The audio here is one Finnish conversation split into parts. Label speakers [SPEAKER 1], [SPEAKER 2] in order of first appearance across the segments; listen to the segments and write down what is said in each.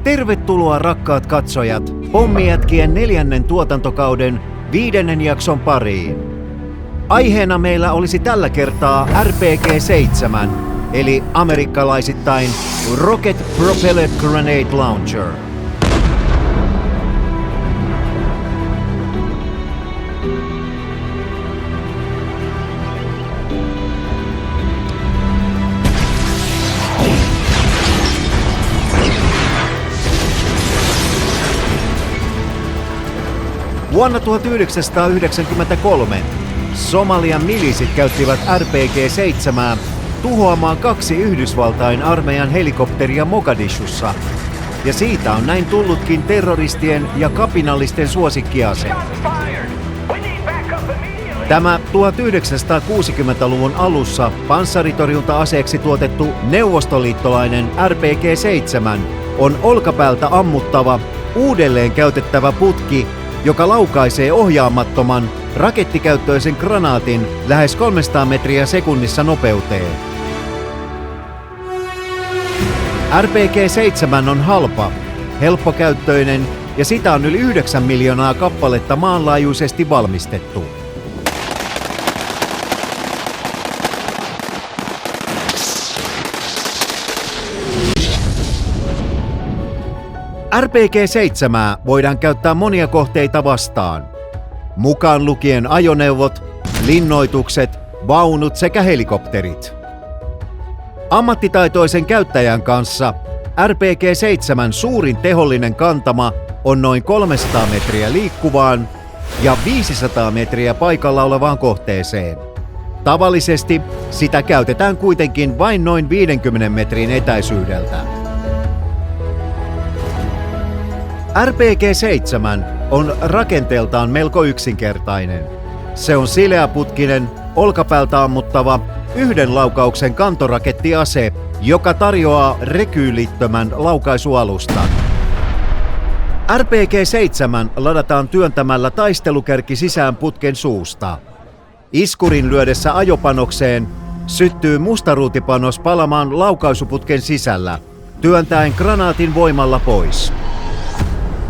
[SPEAKER 1] Tervetuloa rakkaat katsojat Pommijätkien 4. tuotantokauden 5. jakson pariin. Aiheena meillä olisi tällä kertaa RPG-7, eli amerikkalaisittain Rocket Propelled Grenade Launcher. Vuonna 1993 Somalian milisit käyttivät RPG-7 tuhoamaan 2 Yhdysvaltain armeijan helikopteria Mogadishussa, ja siitä on näin tullutkin terroristien ja kapinallisten suosikkiase. Tämä 1960-luvun alussa panssaritorjunta-aseeksi tuotettu neuvostoliittolainen RPG-7 on olkapäältä ammuttava, uudelleen käytettävä putki, joka laukaisee ohjaamattoman, rakettikäyttöisen granaatin lähes 300 metriä sekunnissa nopeuteen. RPG-7 on halpa, helppokäyttöinen ja sitä on yli 9 miljoonaa kappaletta maanlaajuisesti valmistettu. RPG-7 voidaan käyttää monia kohteita vastaan, mukaan lukien ajoneuvot, linnoitukset, vaunut sekä helikopterit. Ammattitaitoisen käyttäjän kanssa RPG-7 suurin tehollinen kantama on noin 300 metriä liikkuvaan ja 500 metriä paikalla olevaan kohteeseen. Tavallisesti sitä käytetään kuitenkin vain noin 50 metrin etäisyydeltä. RPG-7 on rakenteeltaan melko yksinkertainen. Se on sileäputkinen, olkapäältä ammuttava, yhden laukauksen kantorakettiase, joka tarjoaa rekyylittömän laukaisualustan. RPG-7 ladataan työntämällä taistelukärki sisään putken suusta. Iskurin lyödessä ajopanokseen syttyy mustaruutipanos palamaan laukaisuputken sisällä, työntäen granaatin voimalla pois.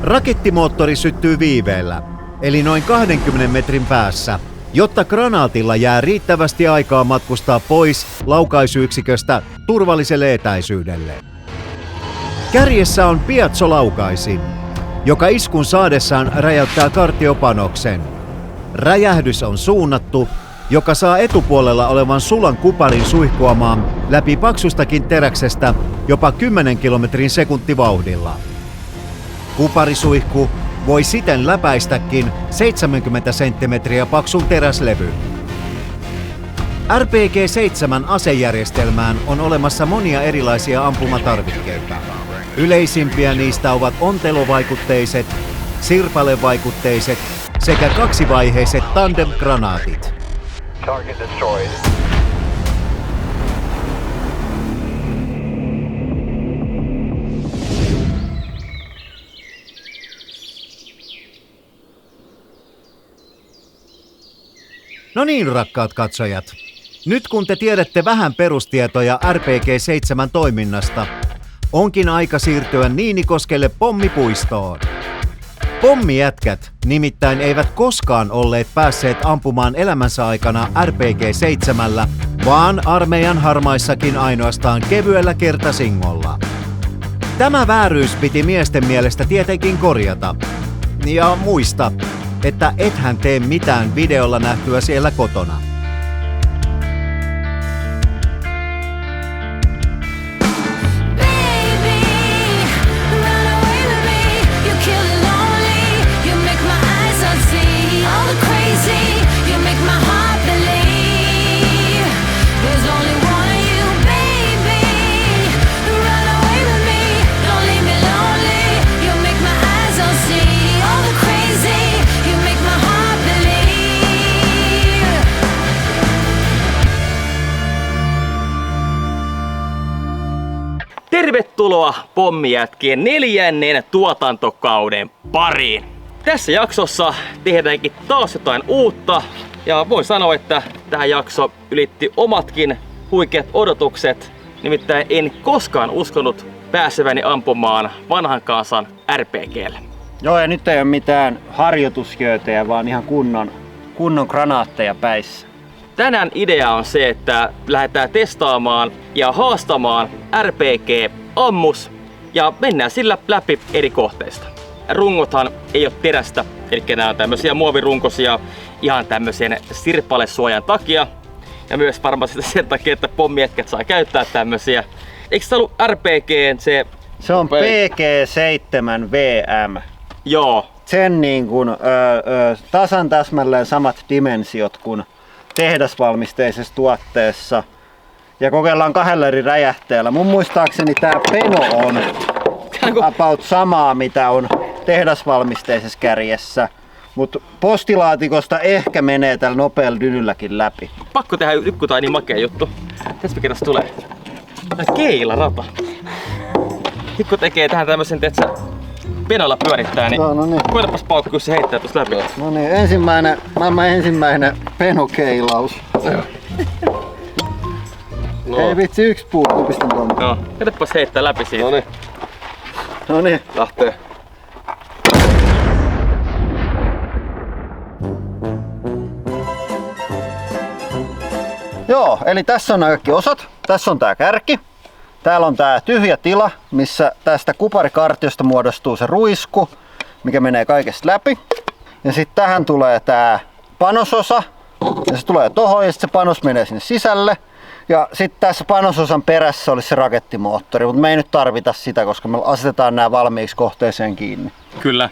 [SPEAKER 1] Rakettimoottori syttyy viiveellä, eli noin 20 metrin päässä, jotta granaatilla jää riittävästi aikaa matkustaa pois laukaisuyksiköstä turvalliselle etäisyydelle. Kärjessä on piezo-laukaisin, joka iskun saadessaan räjäyttää kartiopanoksen. Räjähdys on suunnattu, joka saa etupuolella olevan sulan kuparin suihkuamaan läpi paksustakin teräksestä jopa 10 kilometrin sekuntivauhdilla. Kuparisuihku voi siten läpäistäkin 70 senttimetriä paksun teräslevyn. RPG-7 asejärjestelmään on olemassa monia erilaisia ampumatarvikkeita. Yleisimpiä niistä ovat ontelovaikutteiset, sirpalevaikutteiset sekä kaksivaiheiset tandem-granaatit. Target destroyed. No niin, rakkaat katsojat. Nyt kun te tiedätte vähän perustietoja RPG-7 toiminnasta, onkin aika siirtyä Niinikoskelle pommipuistoon. Pommijätkät nimittäin eivät koskaan olleet päässeet ampumaan elämänsä aikana RPG-7, vaan armeijan harmaissakin ainoastaan kevyellä kertasingolla. Tämä vääryys piti miesten mielestä tietenkin korjata. Ja muista, että ethän tee mitään videolla nähtyä siellä kotona.
[SPEAKER 2] Believe Tervetuloa Pommijätkien 4. tuotantokauden pariin. Tässä jaksossa tehdäänkin taas jotain uutta ja voin sanoa, että tähän jakso ylitti omatkin huikeat odotukset. Nimittäin en koskaan uskonut pääseväni ampumaan vanhan kansan RPG:llä.
[SPEAKER 3] Joo, ja nyt ei ole mitään harjoitusjöötejä, vaan ihan kunnon granaatteja päissä.
[SPEAKER 2] Tänään idea on se, että lähdetään testaamaan ja haastamaan RPG-ammus ja mennään sillä läpi eri kohteista. Rungothan ei ole terästä, eli nämä on tämmöisiä muovirunkosia ihan tämmöisen sirpalesuojan takia. Ja myös varmasti sen takia, että pommijätkät saa käyttää tämmöisiä. Eikö se ollut RPG?
[SPEAKER 3] Se on PG-7VM.
[SPEAKER 2] Joo.
[SPEAKER 3] Sen niin kuin, tasan täsmälleen samat dimensiot kuin tehdasvalmisteisessa tuotteessa. Ja kokeillaan 2 eri räjähteellä. Mun muistaakseni tää peno on about samaa mitä on tehdasvalmisteisessa kärjessä. Mut postilaatikosta ehkä menee tällä nopealla dynylläkin läpi.
[SPEAKER 2] Pakko tehdä yksi tai niin makea juttu. Tässä mikä tässä tulee. Keilarata. Hikko tekee tähän tämmösen, että penolla pyörittää, niin koetapas paukku, kun se heittää tuosta läpi.
[SPEAKER 3] No niin, maailman ensimmäinen penokeilaus.
[SPEAKER 2] No.
[SPEAKER 3] Ei vitsi, 1 puu, pistän tuonne.
[SPEAKER 2] No, koetapas heittää läpi siitä.
[SPEAKER 3] Noniin.
[SPEAKER 4] Lähtee.
[SPEAKER 3] Joo, eli tässä on nämä kaikki osat. Tässä on tää kärki. Täällä on tää tyhjä tila, missä tästä kuparikartiosta muodostuu se ruisku, mikä menee kaikesta läpi. Ja sitten tähän tulee tää panososa. Ja se tulee tohon ja sitten se panos menee sinne sisälle. Ja sitten tässä panososan perässä olisi se rakettimoottori, mutta me ei nyt tarvita sitä, koska me asetetaan nämä valmiiksi kohteeseen kiinni.
[SPEAKER 2] Kyllä.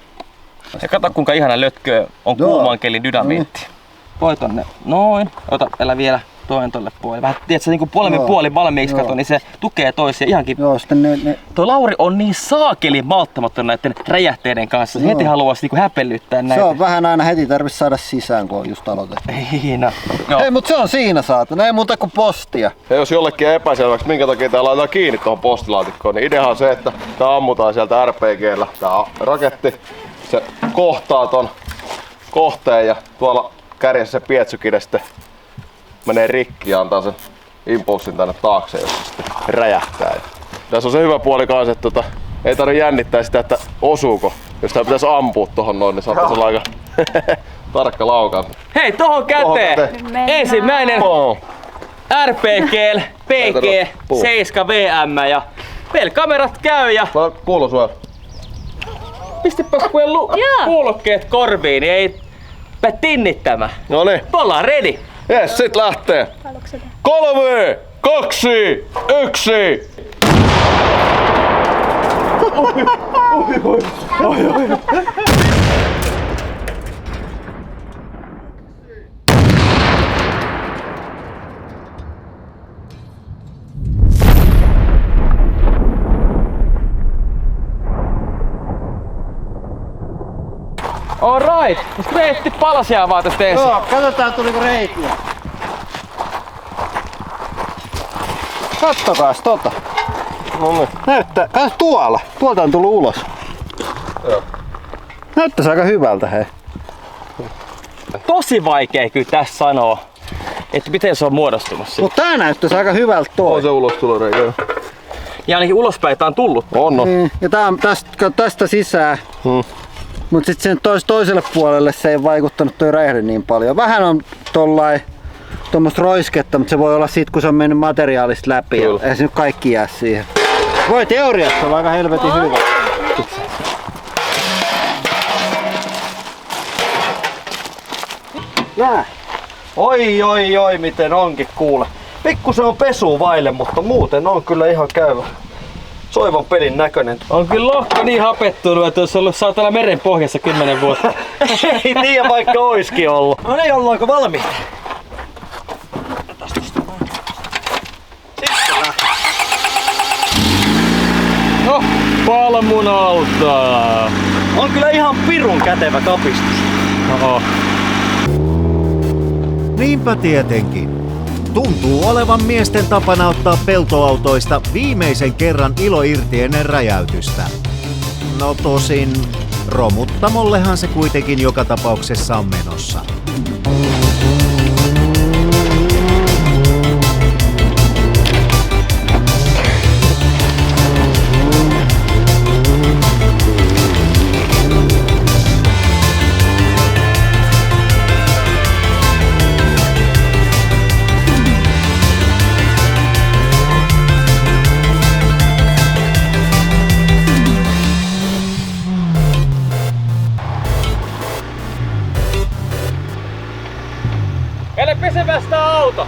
[SPEAKER 2] Ja kato kuinka ihana lötkö on kuuman kelin dynamiitti. Voi tonne. Noin. Ota älä vielä toinen tolle puolelle. Vähän tiedätkö niinku puolin valmiiksi kato, niin se tukee toisia ihankin.
[SPEAKER 3] Joo, sitten ne...
[SPEAKER 2] Tuo Lauri on niin saakeli malttamaton näiden räjähteiden kanssa. Se heti haluaisi niinku häpellyttää näitä.
[SPEAKER 3] Se on vähän aina heti tarvitsisi saada sisään, kun on just aloitettu.
[SPEAKER 2] Ei no.
[SPEAKER 3] Hei, mut se on siinä saatana, ei muuta kuin postia.
[SPEAKER 4] Ja jos jollekin epäselväksi, minkä takia tää laitetaan kiinni tuohon postilaatikkoon, niin ideahan on se, että tää ammutaan sieltä RPG:llä. Tää raketti, se kohtaa ton kohteen ja tuolla kärjessä se pietsukide sitten menee rikki ja antaa sen impulssin tänne taakse, jos se sitten räjähtää. Tässä on se hyvä puoli kanssa, että ei tarvitse jännittää sitä, että osuuko. Jos tää pitäisi ampua tohon noin, niin saattaisi olla aika tarkka laukaus.
[SPEAKER 2] Hei, tohon käteen! Ensimmäinen RPG PG-7VM ja kamerat käy ja...
[SPEAKER 4] Kuuluu sua.
[SPEAKER 2] Pistipäs kuulokkeet korviin, niin ei tinnittämä.
[SPEAKER 4] Noniin.
[SPEAKER 2] Me ollaan ready.
[SPEAKER 4] Jes, sit lähtee. 3, 2, 1.
[SPEAKER 2] Alright, me etti palasia vaan tästä ensin.
[SPEAKER 3] Joo, katsotaan tuliko reikiä. Kattokaas tota. Näyttää, kas tuolla. Tuolta on tullut ulos.
[SPEAKER 4] Joo.
[SPEAKER 3] Näyttäisi aika hyvältä, hei.
[SPEAKER 2] Tosi vaikea kyllä tässä sanoa, että miten se on muodostunut siitä.
[SPEAKER 3] Mut tää näyttäisi aika hyvältä toi.
[SPEAKER 4] On se ulostuloreikä.
[SPEAKER 2] Ja ainakin ulospäin tää on tullut.
[SPEAKER 4] On.
[SPEAKER 3] Niin, ja tää on tästä sisään. Mut sit sen toiselle puolelle se ei vaikuttanut toi räjähde niin paljon. Vähän on tuommoista roisketta, mutta se voi olla sit kun se on mennyt materiaalista läpi. Ja ei se nyt kaikki jää siihen. Voi teoriassa olla aika helvetin hyvä. Nää. Oi, miten onkin kuule. Pikku se on pesu vaille, mutta muuten on kyllä ihan käyvä. Soivan pelin näköinen.
[SPEAKER 2] On kyllä lohko niin hapettunut, että olisi ollut saatana meren pohjassa 10 vuotta.
[SPEAKER 3] Ei tiedä vaikka oiskin ollut. No niin, ollaanko valmiita?
[SPEAKER 2] No, palmunalta.
[SPEAKER 3] On kyllä ihan pirun kätevä kapistus.
[SPEAKER 2] Oho.
[SPEAKER 1] Niinpä tietenkin. Tuntuu olevan miesten tapana ottaa peltoautoista viimeisen kerran ilo irti ennen räjäytystä. No tosin, romuttamollehan se kuitenkin joka tapauksessa on menossa.
[SPEAKER 2] Ele pesemästä auto!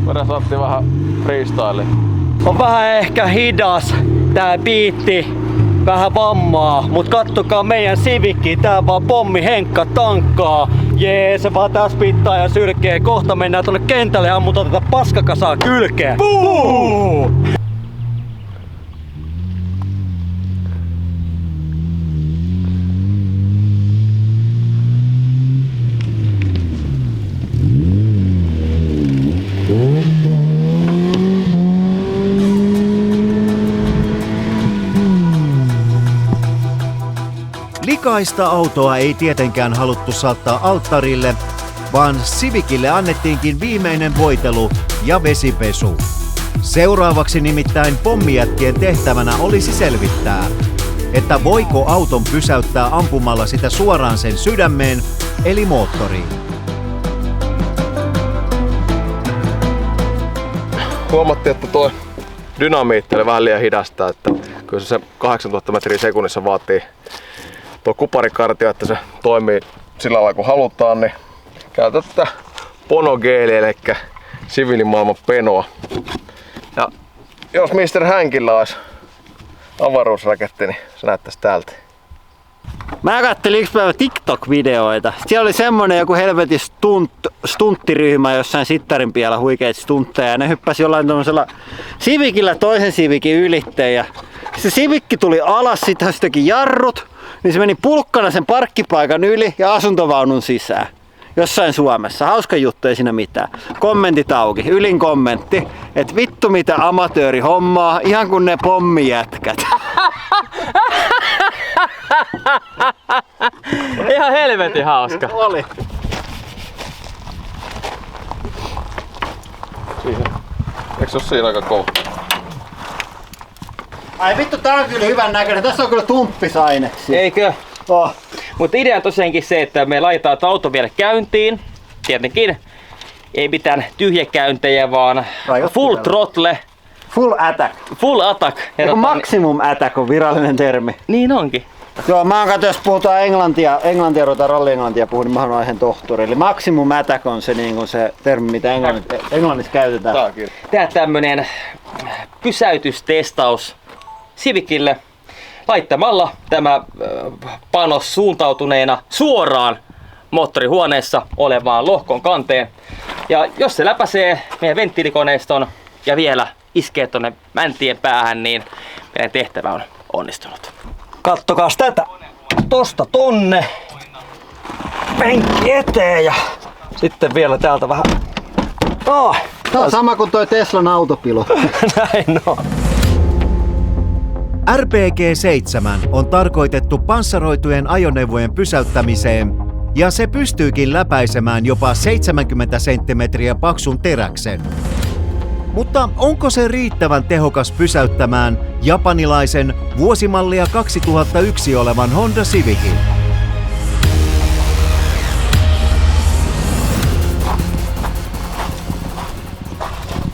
[SPEAKER 4] Voidaan saattiin vähän freestyle.
[SPEAKER 5] On vähän ehkä hidas tää biitti, vähän vammaa, mut kattokaa meidän Civicki, tää vaan pommi Henkka tankkaa. Jee, se vaan taas pittaa ja sylkee, kohta mennään tonne kentälle ja ammutaan tätä paskakasaa kylkeen. Buu!
[SPEAKER 1] Likaista autoa ei tietenkään haluttu saattaa alttarille, vaan Civicille annettiinkin viimeinen voitelu ja vesipesu. Seuraavaksi nimittäin pommijätkien tehtävänä olisi selvittää, että voiko auton pysäyttää ampumalla sitä suoraan sen sydämeen eli moottoriin.
[SPEAKER 4] Huomattiin, että tuo dynamiitti oli vähän liian hidasta, että kyllä se 8000 metriä sekunnissa vaatii tuo kuparikartio, että se toimii sillä lailla kun halutaan, niin käytä tätä Ponogeeli, eli siviilimaailman penoa. Ja jos Mr. Hänkillä olisi avaruusraketti, niin se näyttäisi tältä.
[SPEAKER 5] Mä kattelin yksi päivä TikTok-videoita. Siellä oli semmonen joku helvetin stunttiryhmä jossain sittarin piellä huikeita stuntteja. Ja ne hyppäsi jollain tommosella Civicillä toisen Civicin ylitteen. Ja se Civicki tuli alas, sit hän teki jarrut. Niin se meni pulkkana sen parkkipaikan yli ja asuntovaunun sisään. Jossain Suomessa. Hauska juttu, ei siinä mitään. Kommentit auki. Ylin kommentti. Et vittu mitä amatööri hommaa. Ihan kun ne pommijätkät.
[SPEAKER 2] Ihan helvetin hauska.
[SPEAKER 5] Oli.
[SPEAKER 4] Siihen. Eikö se ole siinä aika kova?
[SPEAKER 5] Ai vittu, tää on kyllä hyvän näköinen. Tässä on kyllä tumppisaineksia.
[SPEAKER 2] Eikö?
[SPEAKER 5] Oh.
[SPEAKER 2] Mutta idea on tosiaankin se, että me laitetaan auto vielä käyntiin. Tietenkin ei mitään tyhjäkäyntejä, vaan full throttle.
[SPEAKER 5] Full attack.
[SPEAKER 2] Full attack.
[SPEAKER 5] Eiku maximum attack on virallinen termi.
[SPEAKER 2] Niin onkin.
[SPEAKER 5] Joo, mä oon katso, jos puhutaan englantia ruvetaan ralli-englantia puhua, niin mä oon aiheen tohtori. Eli maximum attack on se, niin se termi, mitä englannissa käytetään.
[SPEAKER 2] Tää tämmönen pysäytystestaus Civicille laittamalla tämä panos suuntautuneena suoraan moottorihuoneessa olevaan lohkon kanteen. Ja jos se läpäisee meidän venttiilikoneiston ja vielä iskee tonne mäntien päähän, niin meidän tehtävä on onnistunut.
[SPEAKER 5] Kattokaas tätä. Tosta tonne. Penkki eteen ja sitten vielä täältä vähän. Oh,
[SPEAKER 3] Tää on sama kuin toi Teslan autopilo.
[SPEAKER 5] näin on.
[SPEAKER 1] RPG-7 on tarkoitettu panssaroitujen ajoneuvojen pysäyttämiseen ja se pystyykin läpäisemään jopa 70 senttimetriä paksun teräksen. Mutta onko se riittävän tehokas pysäyttämään japanilaisen vuosimallia 2001 olevan Honda Civicin?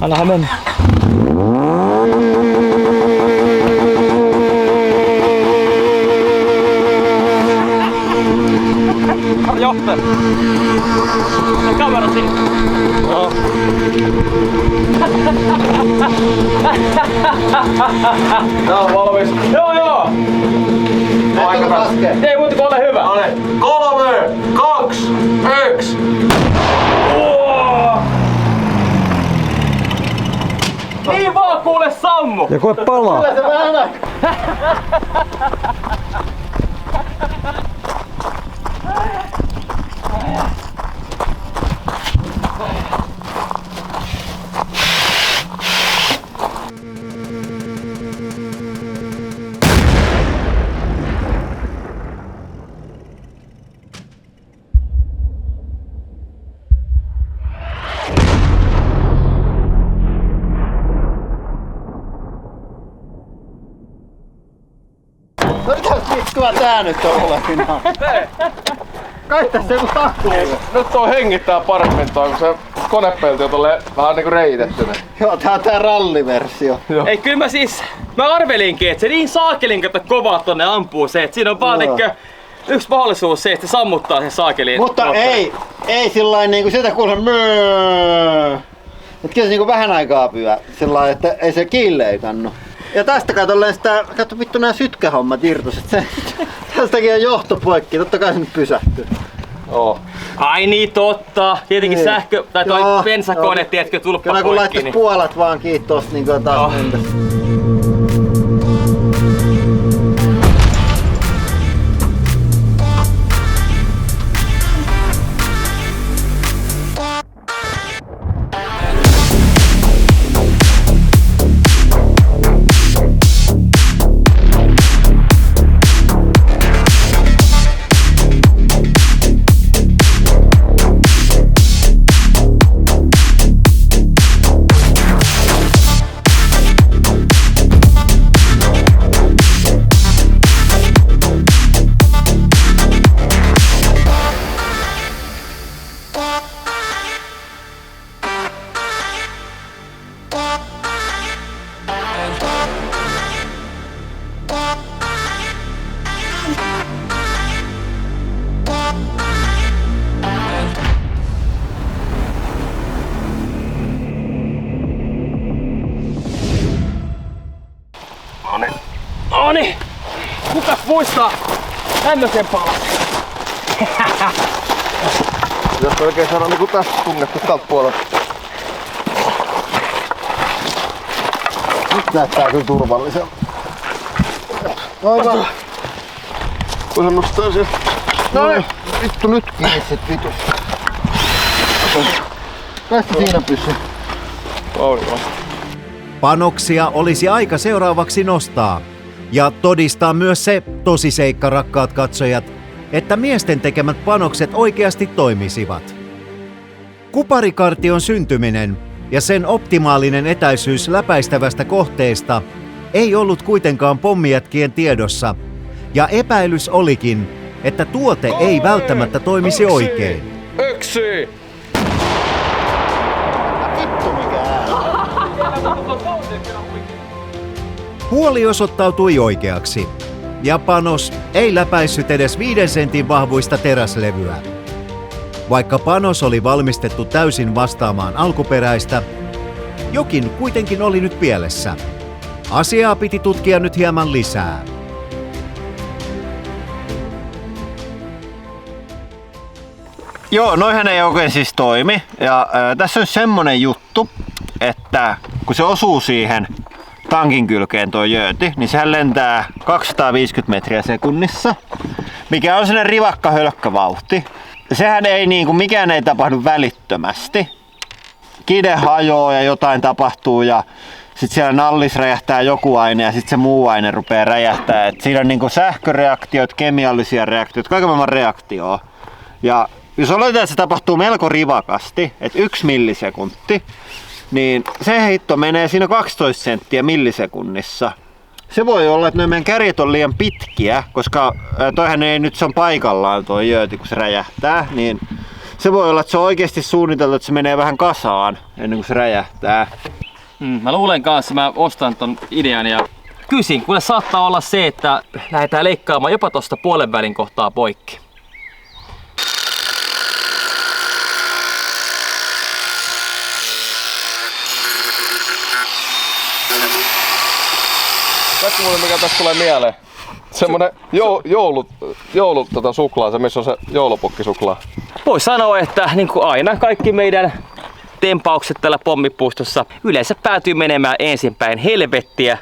[SPEAKER 5] Annahan mennä.
[SPEAKER 2] Johtaja! Kamera siinä!
[SPEAKER 5] Joo.
[SPEAKER 4] Tää on valmis.
[SPEAKER 2] Joo! Ei muuta kuin ole hyvä!
[SPEAKER 4] 3, 2, 1.
[SPEAKER 2] Niin vaan kuule sammu!
[SPEAKER 5] Ja koe palaa.
[SPEAKER 3] Se vähän No mitäs vittua tää nyt on olevinaan? Kai tässä joku takku.
[SPEAKER 4] Nyt tuo hengittää paremmin toi, kun se konepelti on tolleen vähän niinku reitetty.
[SPEAKER 3] Joo, tää on tää ralliversio.
[SPEAKER 2] Ei kyllä mä arvelinkin, että se niin saakelin kovaa tonne ampuu se, että siinä on vaan yksi mahdollisuus se, että se sammuttaa sen saakelin.
[SPEAKER 3] Mutta ei sillain niinku sitä kuuluu möööö. Et kyllä se niinku vähän aikaa pyö sillain, että ei se kiille kannu. Ja tästä katolleen sitä, katso vittu nää sytkähommat irtos, et se tästäkin on johto poikki, totta kai se nyt pysähtyy.
[SPEAKER 4] Joo.
[SPEAKER 2] Ai niin totta, tietenkin
[SPEAKER 3] Niin.
[SPEAKER 2] sähkö, tai toi bensakone, tiedätkö, tulppa
[SPEAKER 3] Kyllä kun
[SPEAKER 2] poikki.
[SPEAKER 3] laittais puolet vaan kiinni tosta niin taas mentäs.
[SPEAKER 2] Noniin, kukas muistaa tämmösen palas?
[SPEAKER 4] Pitäisikö oikein saada niinku tästä tungettu tältä puolelta?
[SPEAKER 3] Nyt näyttää kyllä turvalliselta. Noin vaan.
[SPEAKER 4] Voisin nostaa sieltä.
[SPEAKER 3] Noin. Vittu nyt kiinni sit vitus. Kai se siinä pysyy.
[SPEAKER 4] Aivan.
[SPEAKER 1] Panoksia olisi aika seuraavaksi nostaa. Ja todistaa myös se tosiseikka, rakkaat katsojat, että miesten tekemät panokset oikeasti toimisivat. Kuparikartion syntyminen ja sen optimaalinen etäisyys läpäistävästä kohteesta ei ollut kuitenkaan pommijätkien tiedossa, ja epäilys olikin, että tuote ei välttämättä toimisi oikein.
[SPEAKER 4] Yksi!
[SPEAKER 3] Vittu mikä ääni.
[SPEAKER 1] Huoli osoittautui oikeaksi, ja panos ei läpäissyt edes 5 sentin vahvuista teräslevyä. Vaikka panos oli valmistettu täysin vastaamaan alkuperäistä, jokin kuitenkin oli nyt pielessä. Asiaa piti tutkia nyt hieman lisää.
[SPEAKER 3] Joo, noihän ei oikein siis toimi. Ja tässä on semmonen juttu, että kun se osuu siihen tankin kylkeen tuo jööti, niin sehän lentää 250 metriä sekunnissa, mikä on sellainen rivakka hölkkävauhti. Sehän ei mikään ei tapahdu välittömästi. Kide hajoaa ja jotain tapahtuu ja sit siellä nallis räjähtää joku aine ja sit se muu aine rupeaa räjähtää. Et siinä on sähköreaktiot, kemiallisia reaktioita, kaiken maailman reaktioa. Ja jos oletetaan, että se tapahtuu melko rivakasti, että 1 millisekunti, niin se hitto menee siinä 12 senttiä millisekunnissa. Se voi olla, että meidän kärjet on liian pitkiä, koska toihan ei nyt se on paikallaan tuo jööti, kun se räjähtää, niin se voi olla, että se on oikeasti suunniteltu, että se menee vähän kasaan ennen kuin se räjähtää.
[SPEAKER 2] Mä luulen kanssa, mä ostan ton idean ja kysin, kuule saattaa olla se, että lähdetään leikkaamaan jopa tosta puolen välin kohtaa poikki.
[SPEAKER 4] Tiedätkö mulle mikä tässä tulee mieleen? Semmonen joulut suklaa, se missä on se joulupukkisuklaa.
[SPEAKER 2] Voi sanoa, että niin kuin aina kaikki meidän tempaukset tällä pommipuistossa yleensä päätyy menemään ensinpäin helvettiä.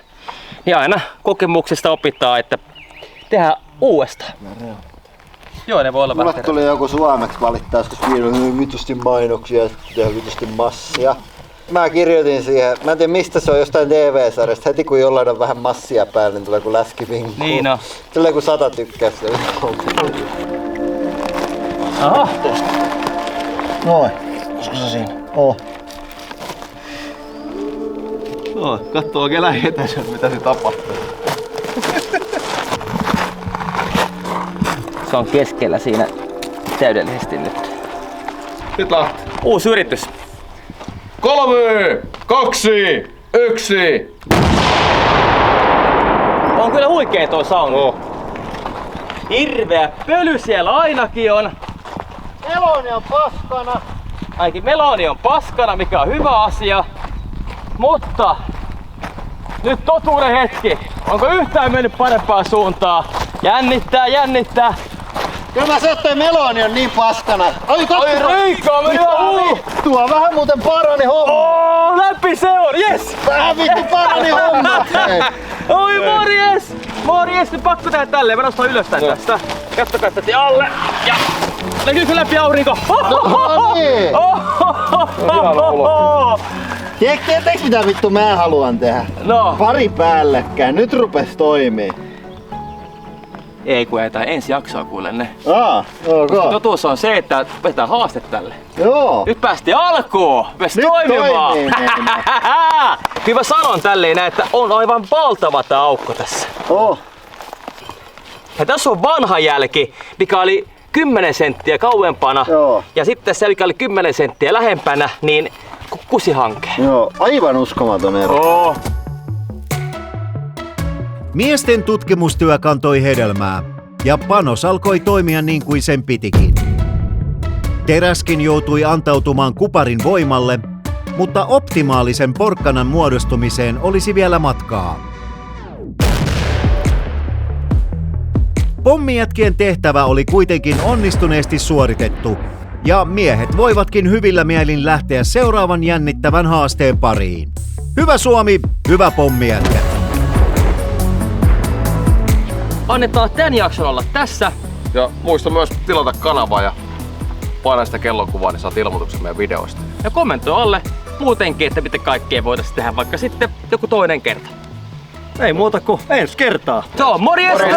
[SPEAKER 2] Ja aina kokemuksesta opitaan, että tehdään uudestaan. Joo, ne voi olla
[SPEAKER 3] Mulle
[SPEAKER 2] vähän
[SPEAKER 3] tuli joku suomeksi valittaa, koska siinä on vitusti mainoksia ja tehdään vitusti massia. Mä kirjoitin siihen, mä en tiedä mistä se on, jostain TV-sarjasta. Heti kun jollain on vähän massia päällä, niin tulee kun läskivinkku.
[SPEAKER 2] Niin on.
[SPEAKER 3] Tulee kun 100 tykkäystä.
[SPEAKER 2] Aha.
[SPEAKER 3] Noin.
[SPEAKER 2] Olisiko se siinä?
[SPEAKER 3] Oh.
[SPEAKER 4] No, kattoo oikein lähietäisyyttä, mitä se tapahtuu.
[SPEAKER 2] Se on keskellä siinä täydellisesti nyt.
[SPEAKER 4] Nyt lähtee.
[SPEAKER 2] Uusi yritys.
[SPEAKER 4] 3, 2, 1.
[SPEAKER 2] On kyllä huikee toi sauna.
[SPEAKER 4] Oh.
[SPEAKER 2] Hirveä pöly siellä ainakin on.
[SPEAKER 3] Meloni on paskana.
[SPEAKER 2] Ainakin meloni on paskana, mikä on hyvä asia. Mutta nyt totuuden hetki. Onko yhtään mennyt parempaan suuntaan? Jännittää.
[SPEAKER 3] Kyllä mä sanoin, että toi meloni on niin paskana. Ai
[SPEAKER 2] Riikka on mennyt ihan
[SPEAKER 3] tuo vähän muuten parani homma.
[SPEAKER 2] Oh, läpi se on, yes!
[SPEAKER 3] Vähän vittu parani homma.
[SPEAKER 2] Oi morjes! Morjes, nyt pakko tehdä tälleen. Mä nostan ylös tän tästä. Kattokaa tätä alle. Ja näkyykö läpi aurinko?
[SPEAKER 3] No niin. Tiedätkö mitä vittu mä haluan tehdä?
[SPEAKER 2] No.
[SPEAKER 3] Pari päällekkäin, nyt rupes toimii.
[SPEAKER 2] Ei kun ei tää ensi jaksoa kuule ne.
[SPEAKER 3] Ok.
[SPEAKER 2] Totuus on se, että vetää haaste tälle.
[SPEAKER 3] Joo.
[SPEAKER 2] Nyt päästiin alkuun! Päästi
[SPEAKER 3] Nyt
[SPEAKER 2] toimimaan!
[SPEAKER 3] toimii,
[SPEAKER 2] Kyllä mä sanon tälleen näin, että on aivan valtava tää aukko tässä.
[SPEAKER 3] Oh.
[SPEAKER 2] Ja tässä on vanha jälki, mikä oli 10 senttiä kauempana.
[SPEAKER 3] Joo.
[SPEAKER 2] Ja sitten se, mikä oli 10 senttiä lähempänä, niin kusihanke.
[SPEAKER 3] Joo, aivan uskomaton ero.
[SPEAKER 2] Oh.
[SPEAKER 1] Miesten tutkimustyö kantoi hedelmää ja panos alkoi toimia niin kuin sen pitikin. Teräskin joutui antautumaan kuparin voimalle, mutta optimaalisen porkkanan muodostumiseen olisi vielä matkaa. Pommijätkien tehtävä oli kuitenkin onnistuneesti suoritettu, ja miehet voivatkin hyvillä mielin lähteä seuraavan jännittävän haasteen pariin. Hyvä Suomi, hyvä pommijätkät!
[SPEAKER 2] Annetaan tän jakson olla tässä.
[SPEAKER 4] Ja muista myös tilata kanavaa ja paina sitä kellonkuvaa, niin saat ilmoituksen meidän videoista.
[SPEAKER 2] Ja kommentoi alle muutenkin, että mitä kaikkea voitaisiin tehdä vaikka sitten joku toinen kerta.
[SPEAKER 5] Ei muuta kuin ensi kertaa.
[SPEAKER 2] Se on morjesta!